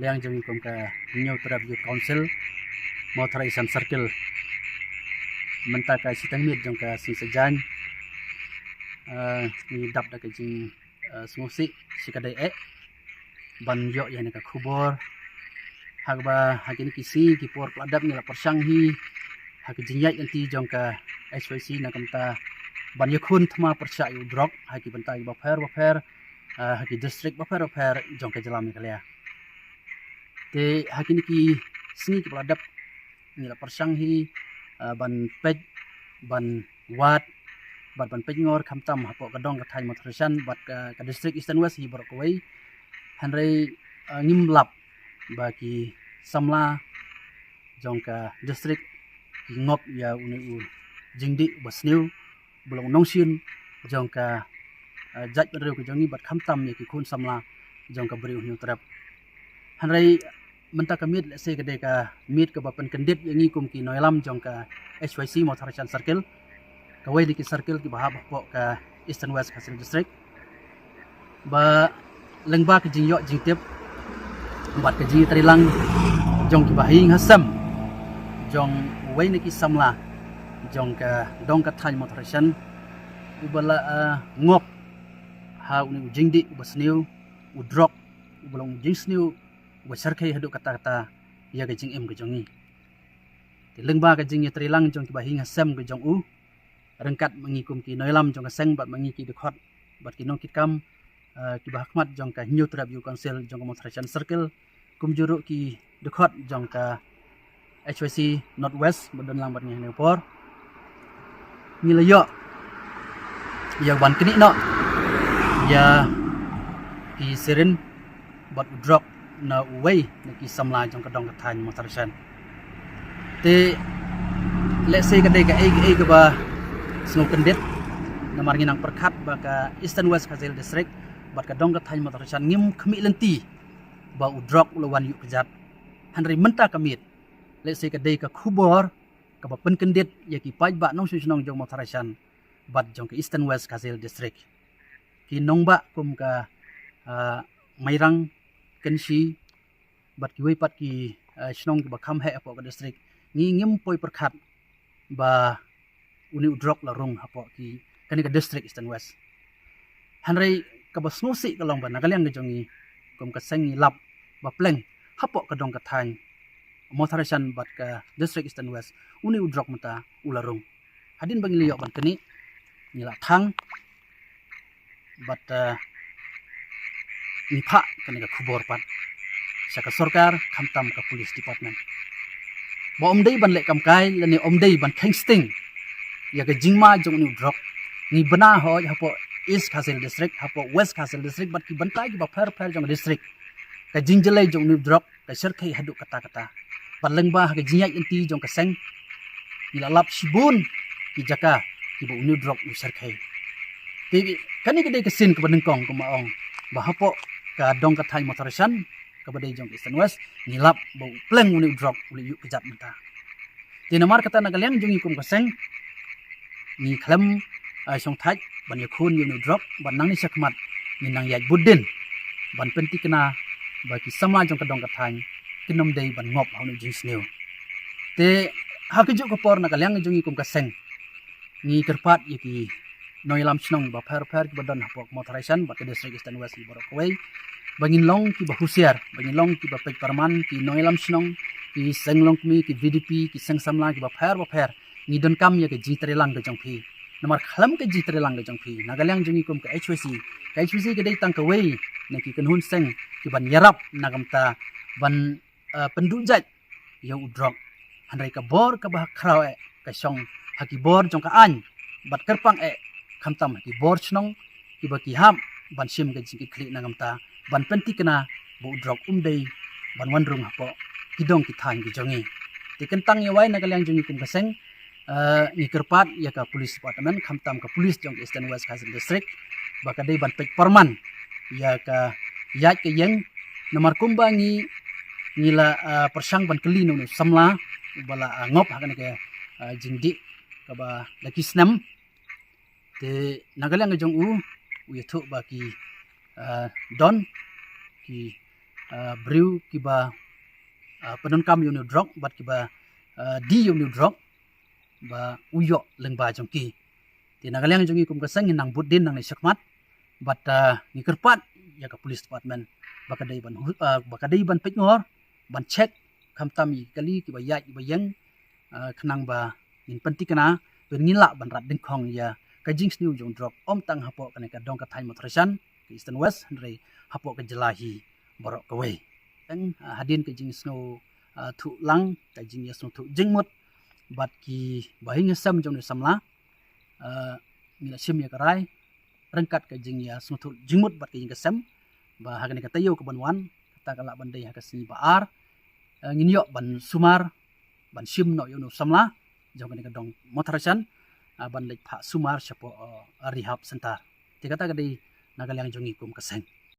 liang jami kum ka new trap youth council motorization circle menta ka sitang mit jong ka si sejan ni dap da ka jing smusi sikadai ban yo yani ka khubor hagba hagini kisi ki por pladap ni la persang hi hak jingyai anti jong ka HYC na kamta ban yakhun thma persha yu drop haki banta ba pher haki district ba pher jong ka jalam ni kalya te hakini ki sini ki pladap ni la persang hi ban pej ban wat ban pej ngor khamtam hapo kadong ka thai motorization bat ka district eastern west hi bor koi hanrei ngimlap bagi samla jongka district ngop ya unu jingdi basniu belong nongsin jongka jaj bereu ke jongi bat khamtam ya ki khun samla jongka beri unu trap hanrei menta kamit se ke ka mit ke bapan kendit yangi kum ki noilam jongka HYC motorization circle kawai di ki circle ki bahab po ka eastern west Khasil district ba lengba ke jingyo jingtip bat ke ji trilang jong ki bahing hasam jong wei ni ki samla jong ka dong ka thai motorization ubala ngop ha uni jingdi basniu udrok ubelong jingsniu wasarkai hadu kata-kata ya ke jing em ke jongi ti lengba ke jing trilang jong ki bahing hasam ke jong u rengkat mengikum ki noilam jong ka seng bat mengi ki dekhot bat ki nong kitkam ki bahkmat jong ka new trap you council jong ka motorization circle kum juru ki dekhot jong ka HYC northwest bodon lang bat ni por ni layo ya ban kini no ya ki sirin bat drop na way na ki samla jong ka dong ka than motorization te let's say ka dei ka ba snow kendit namar nginang perkhat baka eastern west Khasil district bat ka dong ka than motorization ngim khmi lenti ba udrok lawan yu kejat hanri menta kamit let's say ka dei ka khubor ka ba pen kendit ya ki paj ba nong sunong jong motorization bat jong ka eastern west Khasil district ki nong ba kum ka mairang kensi bat ki wei pat ki snong ki ba kham he apo ka district ngi ngim poi perkhat ba uni udrok la rung hapo ki kani ka district eastern west hanrei ka ba snosi ka long ba nagalyang ka jongi kum ka sengi lap ba pleng hapo ka dong ka than motorization bat ka district eastern west uni udrok mata ularung hadin bang liyo ban kani nila thang bat ni pha kani ka khubor pat saka sarkar khamtam ka police department ba omdei ban le kam kai lani omdei ban thangsting ya ka jingma jong ni drop ni bana ho hapo east Khasil district hapo west Khasil district bat ki bantai ki ba pher jong district ka jingjelai jong ni drop ka serkai hadu kata palengba ka jingyai inti jong ka seng ni lalap sibun ki jaka ki ba uni drop ni serkai ti kani ka dei ka sin ka banengkong ka maong ba hapo ka dong ka thai motorization ka badai jong eastern west ni lap ba pleng uni drop uli yu kejat mata ti namar kata nagalyang jong ikum ka seng ni klam song thaj ban yakhun yu drop ban nang ni sakmat ni nang yai budin ban penti kena bagi sama jong ka dong ka thai kinom dei ban ngop haunu jing sneu te hakiju ko por nagalyang jong ikum ka seng ni kerpat yaki noilam snong ba pher ki badon hapok motorization ba ke district eastern west ni borok wei bangin long ki ba husiar bangin long ki ba pek parman ki noilam snong ki senglong mi ki VDP ki seng samla ki ba pher ni don kam ya ke jitre lang ke jong phi namar khalam ke jitre lang ke jong phi nagalyang jong ikum ka HYC ke dei tang ka wei na ki kanhun seng ki ban yarap nagamta ban pendujat ya udrok hanrai ka bor ka ba khrau ka song haki bor jong ka an bat kerpang khamtam haki bor snong ki ba ki ham ban sim ke jing ki khli nagamta ban penti kena bo udrok dei ban wanrung hapo kidong ki thang ki jongi ti kentang ya wai nagalyang jong ikum ka seng ni kerpat ya ka police department khamtam ka police jong eastern west Khasil district baka dei ban pek parman ya ka yat ke yeng namar kumba ngila persang ban keli nu samla bala ngop hakan ke jingdi ka ba laki snam te nagalyang jong u yathu baki don ki brew kiba penun kam yu drok bat kiba di yu drok ba uyo lengba jongki ti nagalang jongi kum kasang nang budin nang isakmat bat ni kerpat ya ka police department bakadai ban pengor ban check kamtami kali kiba ya kiba yang khnang ba in pentikana pengila ban rat dingkhong ya kajing sniu jong drop tang hapo kana ka dong ka thai motrasan eastern west re hapo ka jelahi borok kawe tang hadin kajing snow thu lang kajing ya snow thu jingmut bat ki bahing sam jong samla mila sim ya karai rengkat kajing ya snow thu jingmut bat kajing ka sam ba hagani ka tayo ka banwan kata kala bandai ha ka sini baar nginyo ban sumar ban sim no yo no samla jong ka dong motrasan ban lek pha sumar chapo rehab center ti kata kadai nagalang jongi kum kaseng